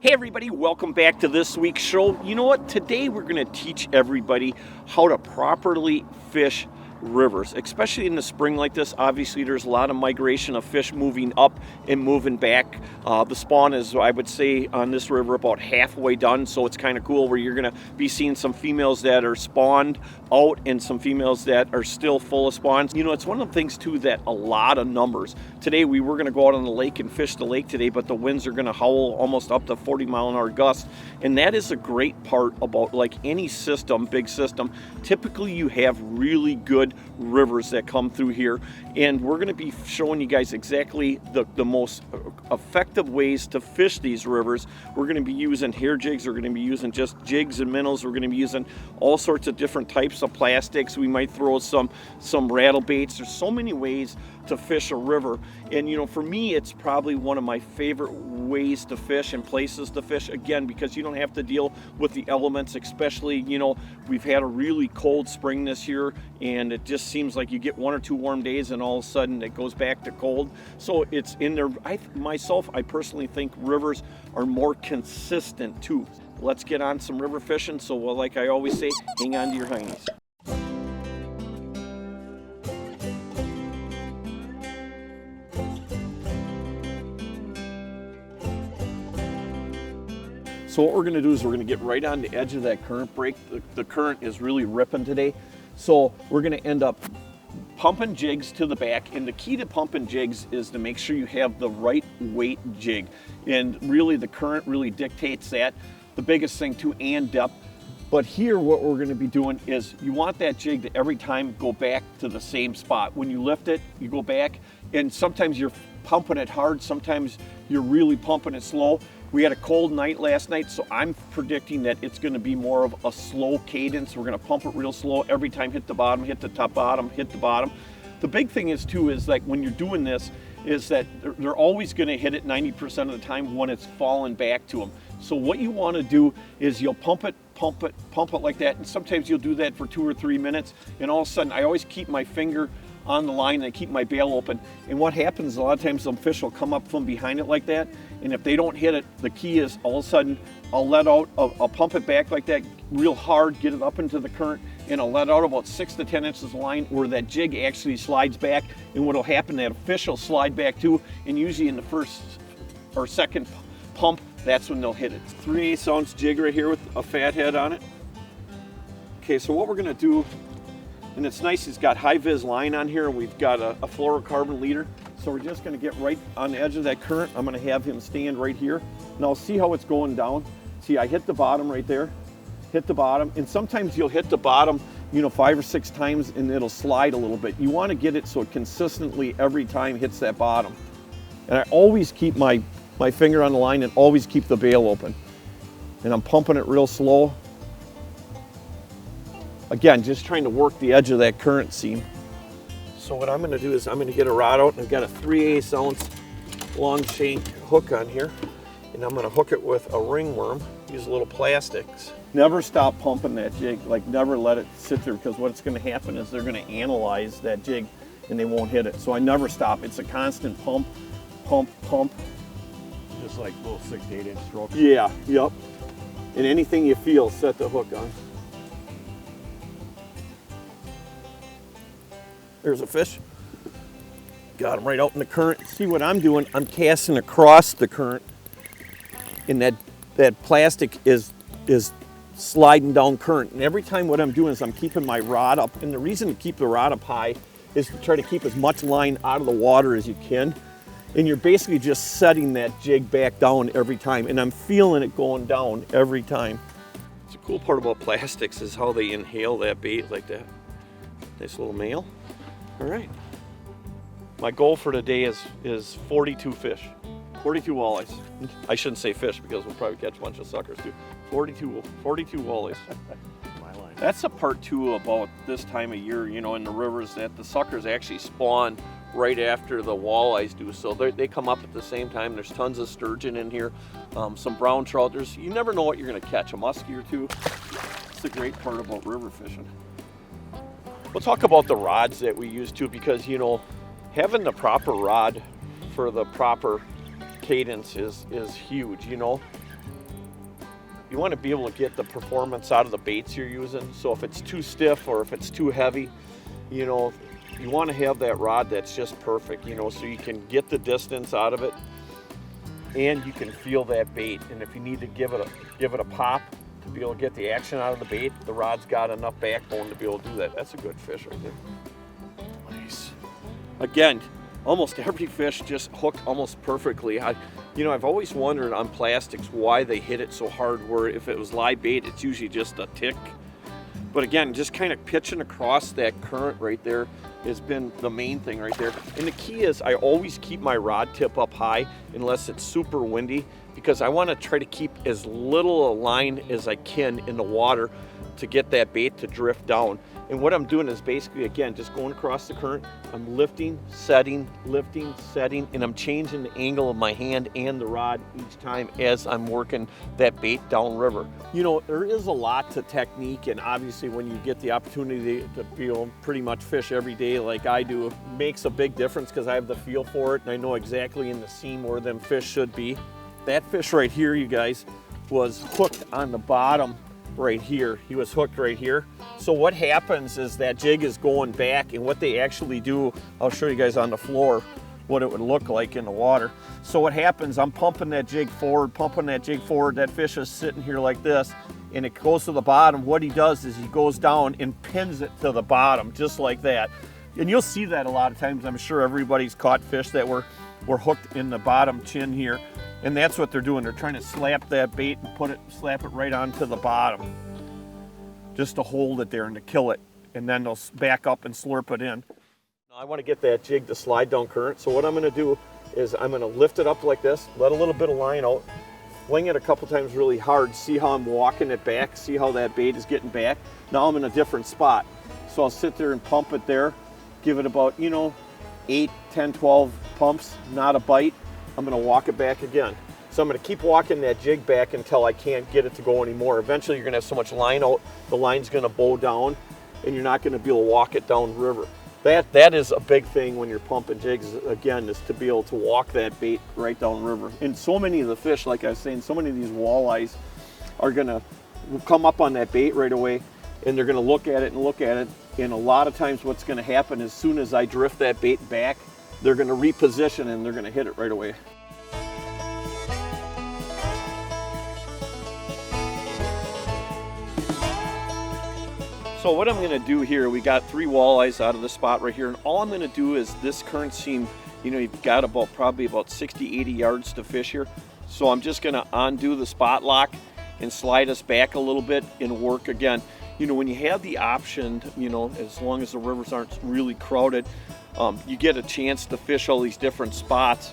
Hey everybody, welcome back to this week's show. You know what? Today we're going to teach everybody how to properly fish rivers, especially in the spring like this. Obviously there's a lot of migration of fish moving up and moving back. The spawn is, I would say, on this river about halfway done, so it's kind of cool where you're going to be seeing some females that are spawned out and some females that are still full of spawns. You know, it's one of the things too that a lot of numbers. Today we were going to go out on the lake and fish the lake today, but the winds are going to howl almost up to 40-mile-an-hour gusts, and that is a great part about like any system, big system. Typically you have really good rivers that come through here, and we're going to be showing you guys exactly the most effective ways to fish these rivers. We're going to be using hair jigs, we're going to be using just jigs and minnows, we're going to be using all sorts of different types of plastics. We might throw some rattle baits. There's so many ways to fish a river, and you know, for me it's probably one of my favorite ways to fish and places to fish, again, because you don't have to deal with the elements. Especially, you know, we've had a really cold spring this year, and it just seems like you get one or two warm days and all of a sudden it goes back to cold. So it's in there. I personally think rivers are more consistent too. Let's get on some river fishing. So like I always say, hang on to your heinies. So what we're going to do is we're going to get right on the edge of that current break. The current is really ripping today. So we're going to end up pumping jigs to the back. And the key to pumping jigs is to make sure you have the right weight jig. And really the current really dictates that. The biggest thing too, and depth. But here what we're going to be doing is you want that jig to every time go back to the same spot. When you lift it, you go back, and sometimes you're pumping it hard, sometimes you're really pumping it slow. We had a cold night last night, so I'm predicting that it's going to be more of a slow cadence. We're going to pump it real slow every time, hit the bottom, hit the top bottom, hit the bottom. The big thing is too is like when you're doing this is that they're always going to hit it 90% of the time when it's falling back to them. So what you want to do is you'll pump it like that, and sometimes you'll do that for 2 or 3 minutes, and all of a sudden I always keep my finger on the line and I keep my bail open. And what happens a lot of times, some fish will come up from behind it like that, and if they don't hit it, the key is all of a sudden I'll let out, I'll pump it back like that real hard, get it up into the current, and I'll let out about 6 to 10 inches of line where that jig actually slides back. And what'll happen, that fish will slide back too, and usually in the first or second pump, that's when they'll hit it. 3/8 ounce jig right here with a fat head on it. Okay, so what we're gonna do, and it's nice, it's got high vis line on here, and we've got a fluorocarbon leader. So we're just gonna get right on the edge of that current. I'm gonna have him stand right here. Now see how it's going down? See, I hit the bottom right there, hit the bottom, and sometimes you'll hit the bottom, you know, 5 or 6 times and it'll slide a little bit. You wanna get it so it consistently every time hits that bottom. And I always keep my finger on the line and always keep the bail open. And I'm pumping it real slow. Again, just trying to work the edge of that current seam. So what I'm gonna do is I'm gonna get a rod out, and I've got a 3/8 ounce long shank hook on here, and I'm gonna hook it with a ringworm, use little plastics. Never stop pumping that jig, like never let it sit there, because what's gonna happen is they're gonna analyze that jig and they won't hit it. So I never stop, it's a constant pump, pump, pump. Just like little 6 to 8 inch strokes. Yeah, yep. And anything you feel, set the hook on. There's a fish. Got him right out in the current. See what I'm doing? I'm casting across the current, and that plastic is sliding down current. And every time what I'm doing is I'm keeping my rod up. And the reason to keep the rod up high is to try to keep as much line out of the water as you can. And you're basically just setting that jig back down every time. And I'm feeling it going down every time. The cool part about plastics is how they inhale that bait like that. Nice little male. All right. My goal for today is 42 fish. 42 walleyes. I shouldn't say fish because we'll probably catch a bunch of suckers too. 42 walleyes. My line. That's the part too about this time of year, you know, in the rivers, that the suckers actually spawn right after the walleyes do. So they come up at the same time. There's tons of sturgeon in here, some brown trout. You never know what you're gonna catch, a muskie or two. It's the great part about river fishing. We'll talk about the rods that we use too, because, you know, having the proper rod for the proper cadence is huge, you know. you want to be able to get the performance out of the baits you're using. So if it's too stiff or if it's too heavy, you know, you want to have that rod that's just perfect, you know, so you can get the distance out of it and you can feel that bait. And if you need to give it a pop to be able to get the action out of the bait, the rod's got enough backbone to be able to do that. That's a good fish right there. Nice. Again, almost every fish just hooked almost perfectly. You know, I've always wondered on plastics why they hit it so hard, where if it was live bait, it's usually just a tick. But again, just kind of pitching across that current right there has been the main thing right there. And the key is I always keep my rod tip up high unless it's super windy, because I want to try to keep as little a line as I can in the water to get that bait to drift down. And what I'm doing is basically, again, just going across the current. I'm lifting, setting, and I'm changing the angle of my hand and the rod each time as I'm working that bait downriver. You know, there is a lot to technique, and obviously when you get the opportunity to feel pretty much fish every day like I do, it makes a big difference because I have the feel for it and I know exactly in the seam where them fish should be. That fish right here, you guys, was hooked on the bottom right here. He was hooked right here. So what happens is that jig is going back, and what they actually do, I'll show you guys on the floor what it would look like in the water. So what happens, I'm pumping that jig forward, that fish is sitting here like this, and it goes to the bottom. What he does is he goes down and pins it to the bottom, just like that. And you'll see that a lot of times. I'm sure everybody's caught fish that were hooked in the bottom chin here. And that's what they're doing. They're trying to slap that bait and slap it right onto the bottom, just to hold it there and to kill it. And then they'll back up and slurp it in. Now I want to get that jig to slide down current. So what I'm going to do is I'm going to lift it up like this, let a little bit of line out, fling it a couple times really hard, see how I'm walking it back, see how that bait is getting back. Now I'm in a different spot. So I'll sit there and pump it there, give it about, you know, 8, 10, 12 pumps, not a bite. I'm going to walk it back again. So I'm going to keep walking that jig back until I can't get it to go anymore. Eventually you're going to have so much line out, the line's going to bow down and you're not going to be able to walk it down river. That is a big thing when you're pumping jigs, again, is to be able to walk that bait right down river. And so many of the fish, like I was saying, so many of these walleyes are going to come up on that bait right away, and they're going to look at it and look at it. And a lot of times what's going to happen, as soon as I drift that bait back, they're going to reposition and they're going to hit it right away. So what I'm going to do here, we got 3 walleyes out of the spot right here, and all I'm going to do is this current seam, you know, you've got probably about 60, 80 yards to fish here. So I'm just going to undo the spot lock and slide us back a little bit and work again. You know, when you have the option, you know, as long as the rivers aren't really crowded, you get a chance to fish all these different spots.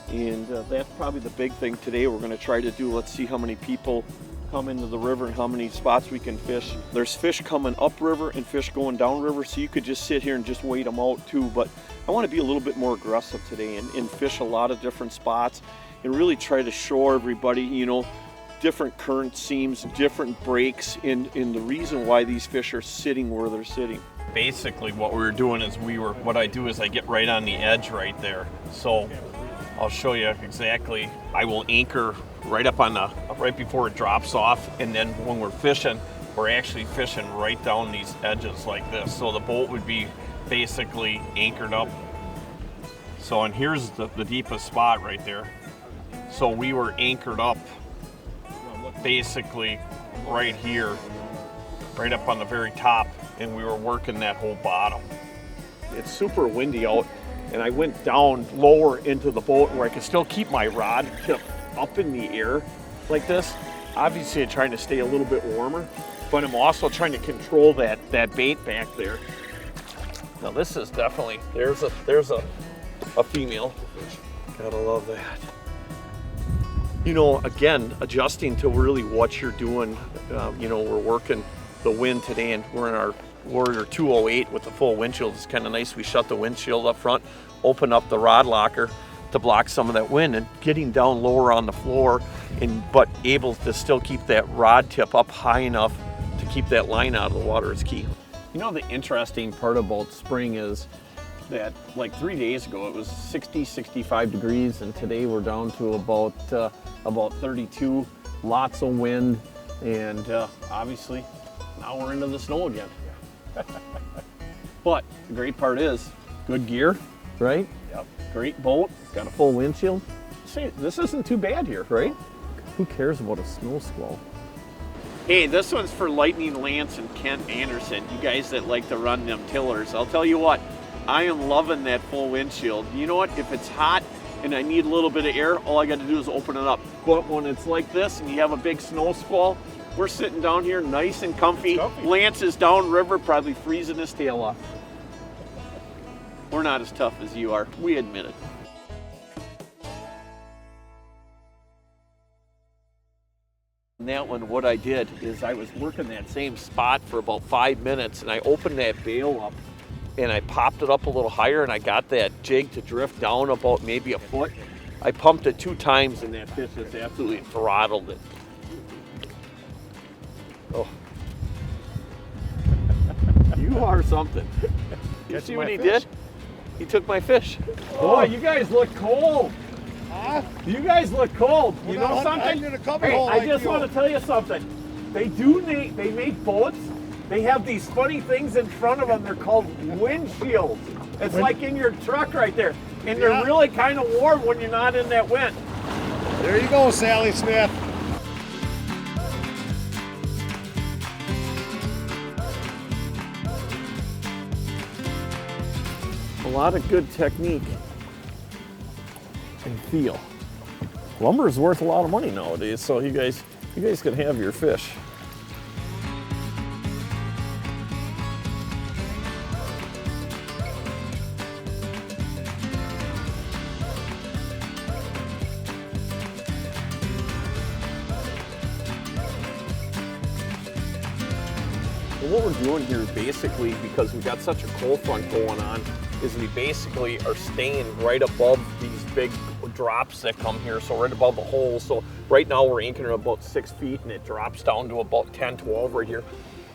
And that's probably the big thing today we're going to try to do. Let's see how many people come into the river and how many spots we can fish. There's fish coming upriver and fish going downriver, so you could just sit here and just wait them out too. But I want to be a little bit more aggressive today and fish a lot of different spots and really try to show everybody, you know, different current seams, different breaks, and the reason why these fish are sitting where they're sitting. Basically what we were doing is what I do is I get right on the edge right there. So I'll show you exactly. I will anchor right up on right before it drops off, and then when we're fishing, we're actually fishing right down these edges like this. So the boat would be basically anchored up. So, and here's the deepest spot right there. So we were anchored up basically right here, right up on the very top, and we were working that whole bottom. It's super windy out, and I went down lower into the boat where I could still keep my rod tip up in the air like this. Obviously I'm trying to stay a little bit warmer, but I'm also trying to control that bait back there. Now this is definitely, there's a female. Gotta love that. You know, again, adjusting to really what you're doing. You know, we're working the wind today, and we're in our Warrior 208 with the full windshield. It's kind of nice. We shut the windshield up front, open up the rod locker to block some of that wind, and getting down lower on the floor, but able to still keep that rod tip up high enough to keep that line out of the water is key. You know, the interesting part about spring is that like 3 days ago it was 60, 65 degrees, and today we're down to about 32, lots of wind. And obviously, now we're into the snow again. But the great part is, good gear, right? Yep. Great boat, got a full windshield. See, this isn't too bad here, right? Who cares about a snow squall? Hey, this one's for Lightning Lance and Kent Anderson, you guys that like to run them tillers. I'll tell you what, I am loving that full windshield. You know what, if it's hot and I need a little bit of air, all I got to do is open it up. But when it's like this and you have a big snow squall, we're sitting down here nice and comfy. Lance is downriver, probably freezing his tail off. We're not as tough as you are, we admit it. And that one, what I did is I was working that same spot for about 5 minutes, and I opened that bail up and I popped it up a little higher, and I got that jig to drift down about maybe a foot. I pumped it 2 times and that fish just absolutely throttled it. Oh. You are something. You see what he did? He took my fish. Oh, you guys look cold. Huh? You guys look cold. You know something? Hey, I just want to tell you something. They make boats. They have these funny things in front of them. They're called windshields. It's like in your truck right there. And they're really kind of warm when you're not in that wind. There you go, Sally Smith. A lot of good technique and feel. Lumber is worth a lot of money nowadays, so you guys can have your fish. And what we're doing here is basically, because we've got such a cold front going on, is we basically are staying right above these big drops that come here, so right above the hole. So right now we're anchoring at about 6 feet, and it drops down to about 10, 12 right here.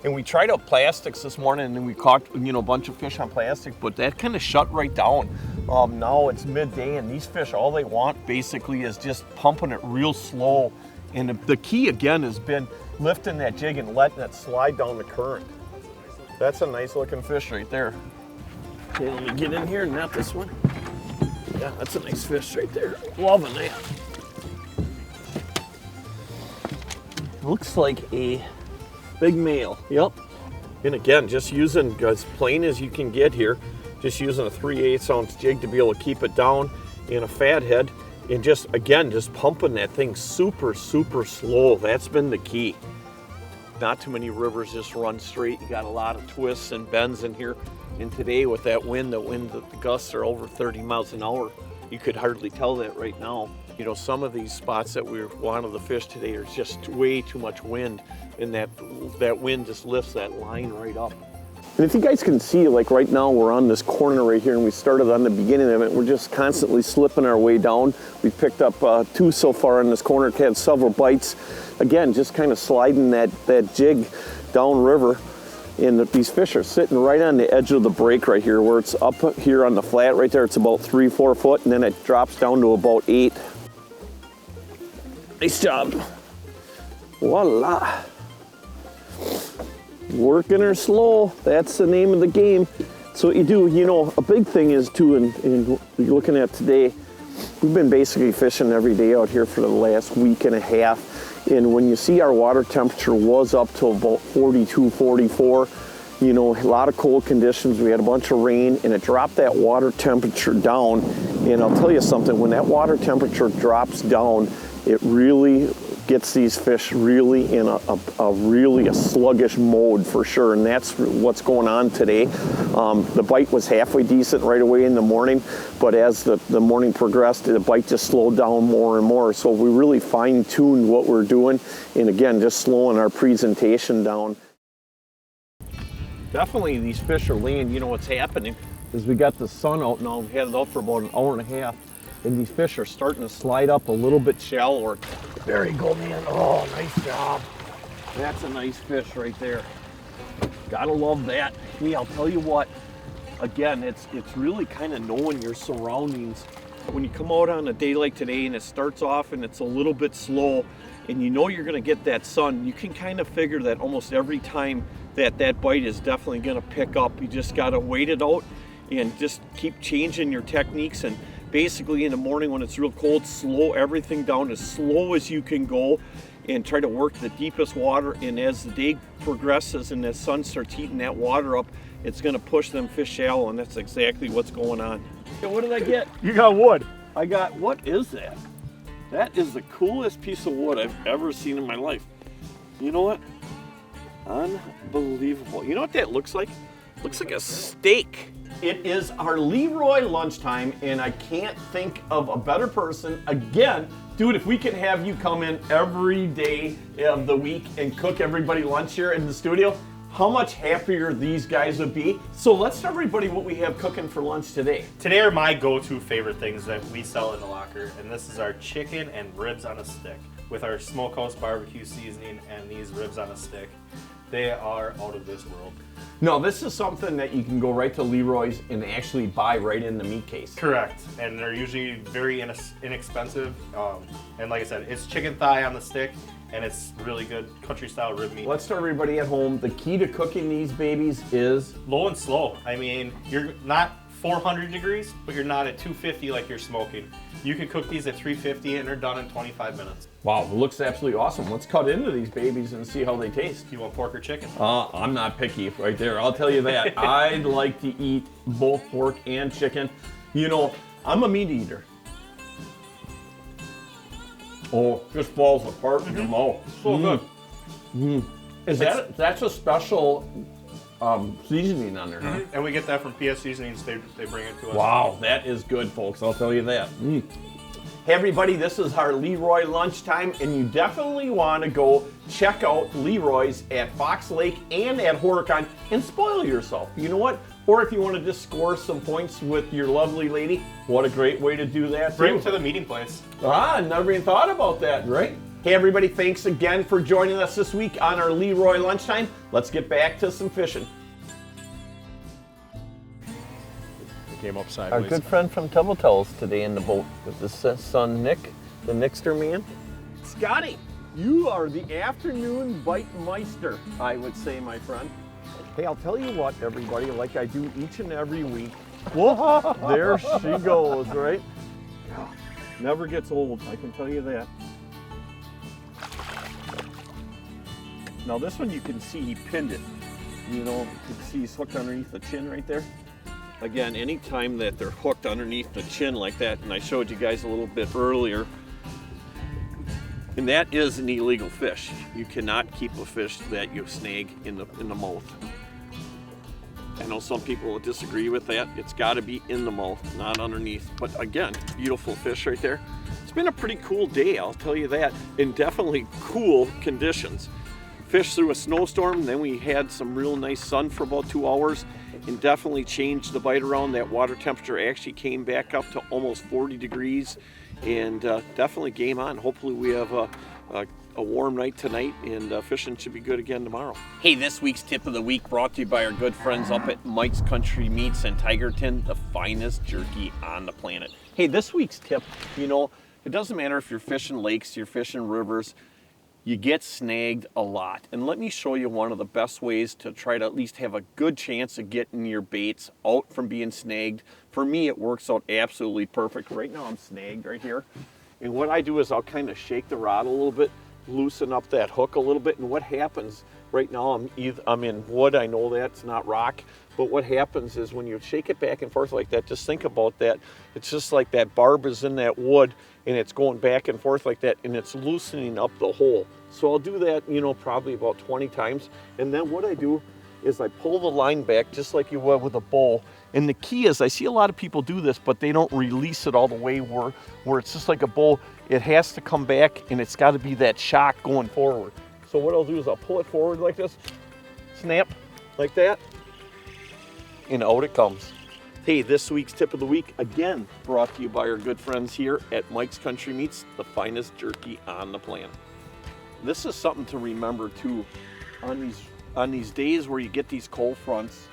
And we tried out plastics this morning, and then we caught a bunch of fish on plastic, but that kind of shut right down. Now it's midday, and these fish, all they want basically is just pumping it real slow. And the key again has been lifting that jig and letting it slide down the current. That's a nice looking fish right there. Okay, let me get in here and net this one. Yeah, that's a nice fish right there. Loving that. Looks like a big male. Yep. And again, just using as plain as you can get here, just using a 3/8 ounce jig to be able to keep it down in a fat head, and just pumping that thing super, super slow. That's been the key. Not too many rivers just run straight. You got a lot of twists and bends in here. And today with that wind, the gusts are over 30 miles an hour. You could hardly tell that right now. Some of these spots that we wanted to fish today are just way too much wind, and that wind just lifts that line right up. And if you guys can see, like right now we're on this corner right here, and we started on the beginning of it. We're just constantly slipping our way down. We picked up 2 so far on this corner, had several bites. Again, just kind of sliding that jig down river. And these fish are sitting right on the edge of the break right here, where it's up here on the flat right there. It's about 3-4 foot, and then it drops down to about 8. Nice job. Voila. Working her slow. That's the name of the game. So what you do, a big thing is too, in looking at today, we've been basically fishing every day out here for the last week and a half. And when you see our water temperature was up to about 42, 44, a lot of cold conditions. We had a bunch of rain, and it dropped that water temperature down. And I'll tell you something, when that water temperature drops down, it really gets these fish really in a sluggish mode for sure, and that's what's going on today. The bite was halfway decent right away in the morning, but as the morning progressed, the bite just slowed down more and more. So we really fine-tuned what we're doing, and again, just slowing our presentation down. Definitely these fish are laying. What's happening is we got the sun out now. We've had it out for about an hour and a half, and these fish are starting to slide up a little bit shallower. There you go, man. Oh, nice job. That's a nice fish right there. Gotta love that. Hey, I'll tell you what, again, it's really kind of knowing your surroundings When you come out on a day like today and it starts off and it's a little bit slow and you know you're going to get that sun, you can kind of figure that almost every time that bite is definitely going to pick up. You just got to wait it out and just keep changing your techniques, and basically in the morning when it's real cold, slow everything down as slow as you can go and try to work the deepest water. And as the day progresses and the sun starts heating that water up, it's going to push them fish shallow, and that's exactly what's going on. Okay, what did I get? You got wood. I got, what is that? That is the coolest piece of wood I've ever seen in my life. You know what? Unbelievable. You know what that looks like? Looks like a steak. It is our Leroy lunchtime, and I can't think of a better person. Again, dude, if we can have you come in every day of the week and cook everybody lunch here in the studio, how much happier these guys would be. So let's tell everybody what we have cooking for lunch today. Today are my go-to favorite things that we sell in the locker, and this is our chicken and ribs on a stick with our smokehouse barbecue seasoning and these ribs on a stick. They are out of this world. No, this is something that you can go right to Leroy's and actually buy right in the meat case. Correct, and they're usually very inexpensive. And like I said, it's chicken thigh on the stick, and it's really good country-style rib meat. Let's tell everybody at home, the key to cooking these babies is Low and slow. I mean, you're not 400 degrees, but you're not at 250 like you're smoking. You can cook these at 350 and they're done in 25 minutes. wow, it looks absolutely awesome. Let's cut into these babies and see how they taste. You want pork or chicken? I'm not picky right there, I'll tell you that. I like to eat both pork and chicken. You know, I'm a meat eater. Oh, just falls apart in your mouth. So good. That's a special seasoning on there, huh? And we get that from PS Seasonings. They bring it to us. Wow, that is good, folks. I'll tell you that. Hey, everybody, this is our Leroy lunchtime, and you definitely want to go check out Leroy's at Fox Lake and at Horicon and spoil yourself. You know what? Or if you want to just score some points with your lovely lady, what a great way to do that, Bring too. them to the meeting place. Never even thought about that, right? Hey, everybody, thanks again for joining us this week on our Leroy lunchtime. Let's get back to some fishing. Came up Our sideways. good friend from Tubbletails today in the boat with his son Nick, the Nixter man. Scotty, you are the afternoon bite meister, I would say, my friend. Hey, I'll tell you what, everybody, like I do each and every week. Whoa, there she goes, right? Never gets old, I can tell you that. Now this one you can see he pinned it. You know, you can see he's hooked underneath the chin right there. Again, anytime that they're hooked underneath the chin like that, and I showed you guys a little bit earlier, and that is an illegal fish. You cannot keep a fish that you snag in the mouth. I know some people will disagree with that. It's got to be in the mouth, not underneath. But again, beautiful fish right there. It's been a pretty cool day, I'll tell you that, and definitely cool conditions. Fished through a snowstorm, then we had some real nice sun for about 2 hours, and definitely changed the bite around. That water temperature actually came back up to almost 40 degrees, and definitely game on. Hopefully we have a warm night tonight, and fishing should be good again tomorrow. Hey, this week's tip of the week brought to you by our good friends up at Mike's Country Meats in Tigerton, the finest jerky on the planet. Hey, this week's tip, you know, it doesn't matter if you're fishing lakes, you're fishing rivers, you get snagged a lot. And let me show you one of the best ways to try to at least have a good chance of getting your baits out from being snagged. For me, it works out absolutely perfect. Right now I'm snagged right here. And what I do is I'll kind of shake the rod a little bit, loosen up that hook a little bit, and what happens, right now I'm in wood, I know that's not rock, but what happens is when you shake it back and forth like that, just think about that. It's just like that barb is in that wood, and it's going back and forth like that, and it's loosening up the hole. So I'll do that, you know, probably about 20 times, and then what I do is I pull the line back just like you would with a bowl. And the key is, I see a lot of people do this, but they don't release it all the way where it's just like a bowl. It has to come back, and it's got to be that shock going forward. So what I'll do is I'll pull it forward like this, snap like that, and out it comes. Hey, this week's tip of the week, again, brought to you by our good friends here at Mike's Country Meats, the finest jerky on the planet. This is something to remember too, on these days where you get these cold fronts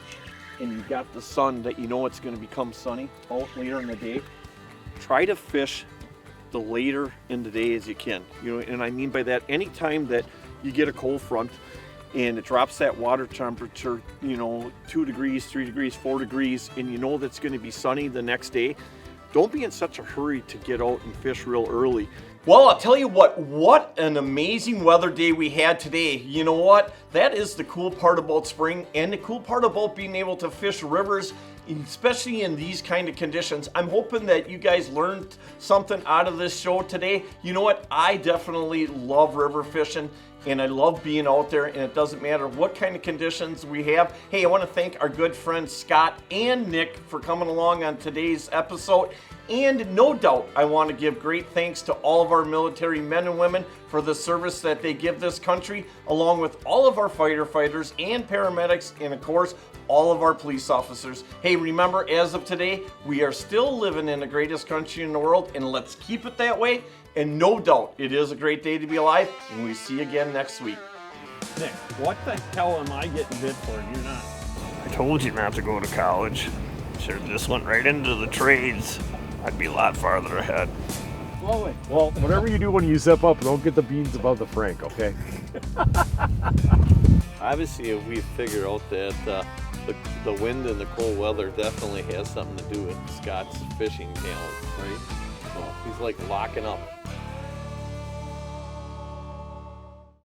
and you got the sun that you know it's going to become sunny out later in the day. try to fish the later in the day as you can. And I mean by that, anytime that you get a cold front and it drops that water temperature, 2 degrees, 3 degrees, 4 degrees, and you know that's going to be sunny the next day, don't be in such a hurry to get out and fish real early. Well, I'll tell you what an amazing weather day we had today. You know what? That is the cool part about spring and the cool part about being able to fish rivers, especially in these kind of conditions. I'm hoping that you guys learned something out of this show today. You know what? I definitely love river fishing and I love being out there, and it doesn't matter what kind of conditions we have. Hey, I want to thank our good friends Scott and Nick for coming along on today's episode. And no doubt, I want to give great thanks to all of our military men and women for the service that they give this country, along with all of our fighter fighters and paramedics, and of course, all of our police officers. Hey, remember, as of today, we are still living in the greatest country in the world, and let's keep it that way. And no doubt, it is a great day to be alive, and we see you again next week. Nick, what the hell am I getting bid for and you're not? I told you not to go to college. Should have just went right into the trades. I'd be a lot farther ahead. Walleye. Well, whatever you do when you zip up, don't get the beans above the frank, okay? Obviously, we figure out that the wind and the cold weather definitely has something to do with Scott's fishing talent, right? So he's like locking up.